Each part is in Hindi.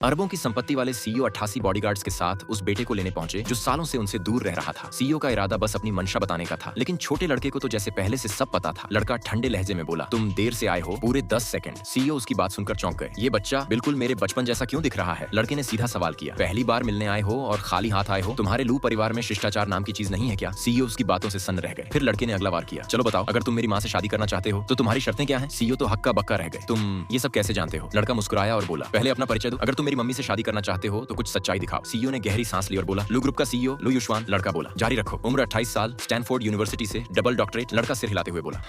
अरबों की संपत्ति वाले सीईओ 88 बॉडीगार्ड्स के साथ उस बेटे को लेने पहुंचे जो सालों से उनसे दूर रह रहा था। सीईओ का इरादा बस अपनी मंशा बताने का था, लेकिन छोटे लड़के को तो जैसे पहले से सब पता था। लड़का ठंडे लहजे में बोला, तुम देर से आए हो पूरे 10 सेकंड। सीईओ उसकी बात सुनकर चौंक गए। ये बच्चा बिल्कुल मेरे बचपन जैसा क्यों दिख रहा है? लड़के ने सीधा सवाल किया। पहली बार मिलने आए हो और खाली हाथ आए हो? तुम्हारे लू परिवार में शिष्टाचार नाम की चीज नहीं है क्या? सीईओ उसकी बातों से सन्न रह गए। फिर लड़के ने अगला वार किया, चलो बताओ, अगर तुम मेरी माँ से शादी करना चाहते हो तो तुम्हारी शर्तें क्या है? सीईओ तो हक्का बक्का रह गए। तुम ये सब कैसे जानते हो? लड़का मुस्कुराया और बोला, पहले अपना परिचय दो। अगर तुम मेरी मम्मी से शादी करना चाहते हो तो कुछ सच्चाई दिखाओ। सीईओ ने गहरी सांस ली और बोला, लू ग्रुप का सीईओ लू युशवान। लड़का बोला, जारी रखो। उम्र 28 साल, स्टैनफोर्ड यूनिवर्सिटी से डबल डॉक्टरेट। लड़का सिर हिलाते हुए बोला,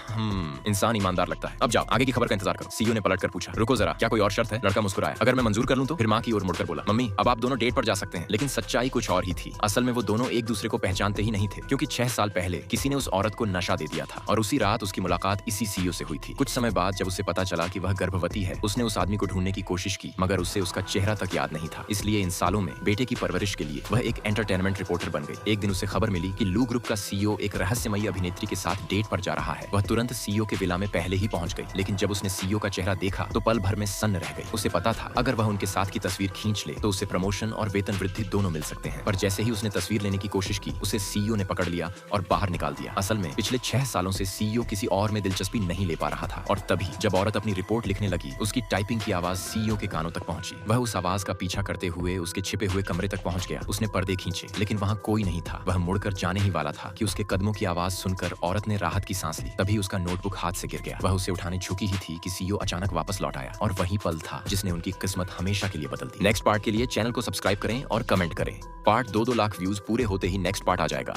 इंसान ईमानदार लगता है। अब जाओ, आगे की खबर का इंतजार करो। सीईओ ने पलटकर पूछा, रुको जरा, क्या कोई और शर्त है? लड़का मुस्कुराया, अगर मैं मंजूर कर लूं तो? फिर मां की ओर मुड़कर बोला, मम्मी अब आप दोनों डेट पर जा सकते हैं। लेकिन सच्चाई कुछ और ही थी। असल में वो दोनों एक दूसरे को पहचानते ही नहीं थे, क्योंकि 6 साल पहले किसी ने उस औरत को नशा दे दिया था और उसी रात उसकी मुलाकात इसी सीईओ से हुई थी। कुछ समय बाद जब उसे पता चला कि वह गर्भवती है, उसने उस आदमी को ढूंढने की कोशिश की, मगर उसे उसका चेहरा तक याद नहीं था। इसलिए इन सालों में बेटे की परवरिश के लिए वह एक एंटरटेनमेंट रिपोर्टर बन गई। एक दिन उसे खबर मिली कि लू ग्रुप का सीईओ एक रहस्यमयी अभिनेत्री के साथ डेट पर जा रहा है। वह तुरंत सीईओ के विला में पहले ही पहुंच गई, लेकिन जब उसने सीईओ का चेहरा देखा तो पल भर में सन्न रह गई। उसे पता था अगर वह उनके साथ की तस्वीर खींच ले तो उसे प्रमोशन और वेतन वृद्धि दोनों मिल सकते हैं। पर जैसे ही उसने तस्वीर लेने की कोशिश की, उसे सीईओ ने पकड़ लिया और बाहर निकाल दिया। असल में पिछले 6 सालों से सीईओ किसी और में दिलचस्पी नहीं ले पा रहा था, और तभी जब औरत अपनी रिपोर्ट लिखने लगी, उसकी टाइपिंग की आवाज सीईओ के कानों तक पहुंची। वह उस आवाज का पीछा करते हुए उसके छिपे हुए कमरे तक पहुंच गया। उसने पर्दे खींचे, लेकिन वहां कोई नहीं था। वह मुड़कर जाने ही वाला था कि उसके कदमों की आवाज सुनकर औरत ने राहत की सांस ली। तभी उसका नोटबुक हाथ से गिर गया। वह उसे उठाने झुकी ही थी कि सीईओ अचानक वापस लौट आया, और वही पल था जिसने उनकी किस्मत हमेशा के लिए बदल दी। नेक्स्ट पार्ट के लिए चैनल को सब्सक्राइब करें और कमेंट करें। पार्ट 2 लाख व्यूज पूरे होते ही नेक्स्ट पार्ट आ जाएगा।